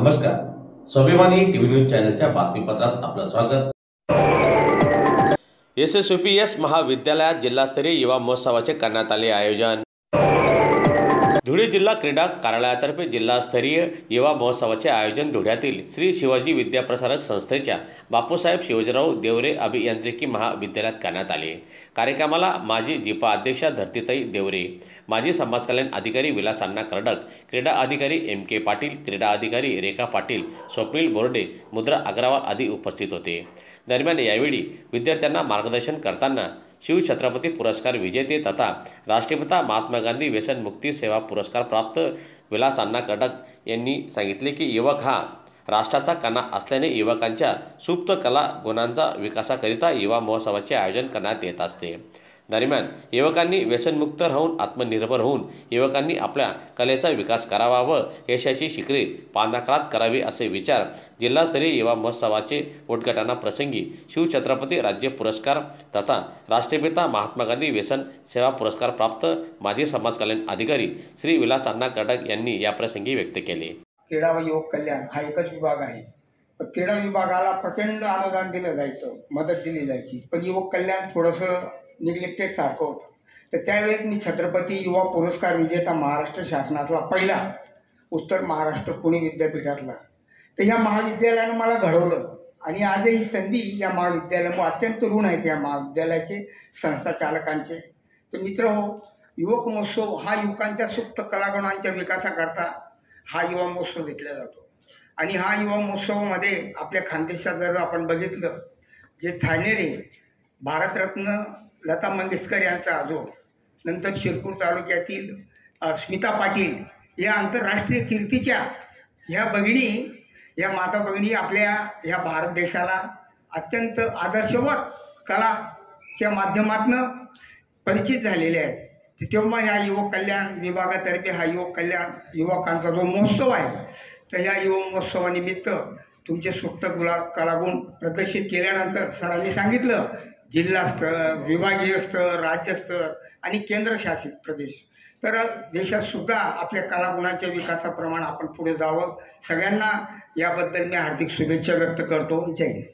नमस्कार. स्वाभिमानी TV news चॅनलच्या बातमीपत्रात आपलं स्वागत. SSVPS महाविद्यालयात जिल्हास्तरीय युवा महोत्सवाचे करण्यात आले आयोजन. धुळे जिल्हा क्रीडा कार्यालयातर्फे जिल्हास्तरीय युवा महोत्सवाचे आयोजन धुळ्यातील श्री शिवाजी विद्याप्रसारक संस्थेच्या बापूसाहेब शिवाजीराव देवरे अभियांत्रिकी महाविद्यालयात करण्यात आले. कार्यक्रमाला माजी जिपा अध्यक्षा धरतीताई देवरे, माजी समाज कल्याण अधिकारी विलास अण्णा कर्डक, क्रीडा अधिकारी MK पाटील, क्रीडा अधिकारी रेखा पाटील, स्वप्नील बोर्डे, मुद्रा अग्रवाल आदी उपस्थित होते. दरम्यान यावेळी विद्यार्थ्यांना मार्गदर्शन करताना शिवछत्रपती पुरस्कार विजेते तथा राष्ट्रपिता महात्मा गांधी व्यसनमुक्ती सेवा पुरस्कार प्राप्त विलास अण्णा कर्डक यांनी सांगितले की युवक हा राष्ट्राचा कणा असल्याने युवकांच्या सुप्त कला गुणांचा विकासाकरिता युवा महोत्सवाचे आयोजन करण्यात येत असते. दरम्यान युवकांनी व्यसनमुक्त राहून आत्मनिर्भर होऊन युवकांनी आपल्या कलेचा विकास करावा व यशाची शिखरे पादाक्रांत करावी असे विचार जिल्हास्तरीय युवा महोत्सवाचे उद्घाटना प्रसंगी शिवछत्रपती राज्य पुरस्कार तथा राष्ट्रपिता महात्मा गांधी व्यसन सेवा पुरस्कार प्राप्त माजी समाज कल्याण अधिकारी श्री विलास अण्णा कर्डक यांनी याप्रसंगी व्यक्त केले. क्रीडा व युवक कल्याण हा एकच विभाग आहे. पण क्रीडा विभागाला प्रचंड अनुदान दिलं जायचं, मदत दिली जायची, पण युवक कल्याण थोडंसं निग्लेक्टेड सारखं होतं. तर त्यावेळेस मी छत्रपती युवा पुरस्कार विजेता महाराष्ट्र शासनातला पहिला, उत्तर महाराष्ट्र पुणे विद्यापीठातला. तर ह्या महाविद्यालयानं मला घडवलं आणि आजही ही संधी या महाविद्यालयामुळे अत्यंत ऋण आहेत या महाविद्यालयाचे संस्था चालकांचे. तर मित्र हो, युवक महोत्सव हा युवकांच्या सुप्त कलागुणांच्या विकासाकरता हा युवा महोत्सव घेतला जातो. आणि हा युवा महोत्सवामध्ये आपल्या खानदेशात जर आपण बघितलं, जे ठाणेरे भारतरत्न लता मंगेशकर यांचा आजो, नंतर शिरपूर तालुक्यातील स्मिता पाटील या आंतरराष्ट्रीय कीर्तीच्या ह्या भगिनी, या माता भगिनी आपल्या ह्या भारत देशाला अत्यंत आदर्शवत कलाच्या माध्यमातून परिचित झालेले आहेत. तेव्हा ह्या युवक कल्याण विभागातर्फे हा युवक कल्याण युवकांचा जो महोत्सव आहे, तर ह्या युवा महोत्सवानिमित्त तुमचे सुप्त कलागुण प्रदर्शित केल्यानंतर सरांनी सांगितलं जिल्हा स्तर, विभागीय स्तर, राज्यस्तर आणि केंद्रशासित प्रदेश, तर देशात सुद्धा आपल्या कलागुणांच्या विकासाप्रमाणे आपण पुढे जावं. सगळ्यांना याबद्दल मी हार्दिक शुभेच्छा व्यक्त करतो. जय हिंद.